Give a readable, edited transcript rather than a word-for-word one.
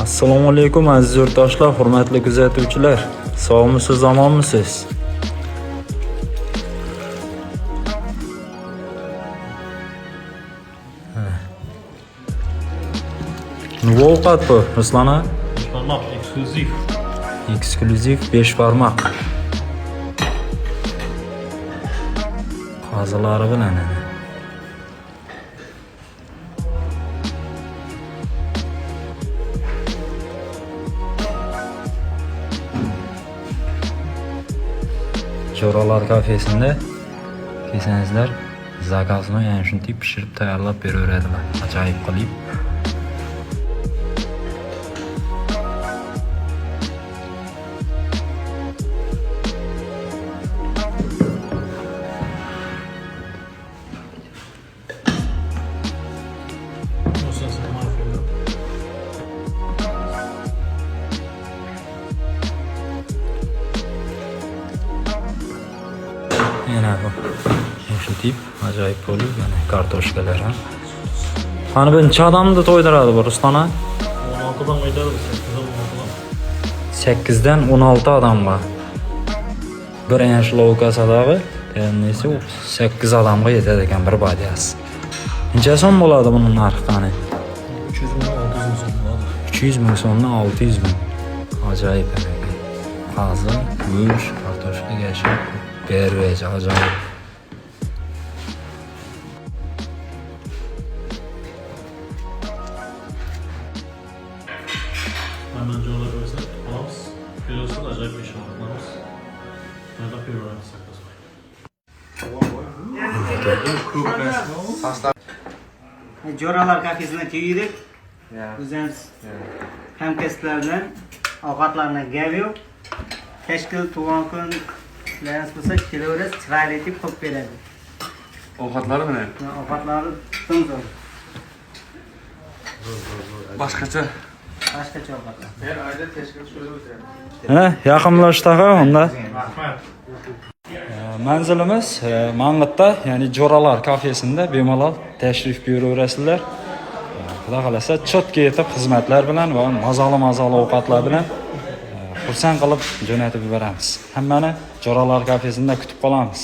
Assalomu alaykum aziz yurtdoshlar, hurmatli kuzatuvchilar. Sog'misiz, omonmisiz? Nima ovqat bu, Ruslan aka? Barmoq eksklyuziv. Eksklyuziv 5 barmoq. Qozilari bilan ana. Jo'ralar kafesinde kelsangizlar, zakazini yani shunday pishirib tayyorlab beraveradilar. Ajoyib qilib. Yana bu. Shu tip ajoyib bo'lib, yana kartoshkalar ham. Qani bir necha odamni to'ydiradi bu Ruslan aka? 16 dan qo'yadi, 8 dan 16 odamga. Bir enshlovka sadag'i, nesi 8 odamga yetadi ekan bir badiyasi. Necha so'm bo'ladi buning narxi qani? 300 ming, 600 ming so'm bo'ladi. 300 ming so'mdan 600 ming. Ajoyib ekan. Qazil, go'sht, kartoshka gashi, berveja ajoyib. Hemen coğrafya koysa alamız. Kilosu da acayip bir şey almamız. Nerede bir oran sakız var. Jo'ralar kafesine keldik. O'zimiz hamkasblardan ovqatlarni gap yo'q. Tashkil tug'an kunlarimiz bo'lsa kelaverasiz, chiroyli etib qo'yib beradi. Ovqatlari bilan Ovqatlari zo'r. boshqacha. Boshqacha ovqatlar. Her ayda tashkil shöyle o'tiradi. Ha, yaqinlashdi unda. Rahmat. Manzilimiz Mang'itda, ya'ni Jo'ralar kafesida bemalol tashrif buyuraverasizlar. Xudo xolasa chotga yetib xizmatlar bilan va mazali ovqatlar bilan xursand qilib jo'natib yuboramiz. Hammani Jo'ralar kafesida kutib qolamiz.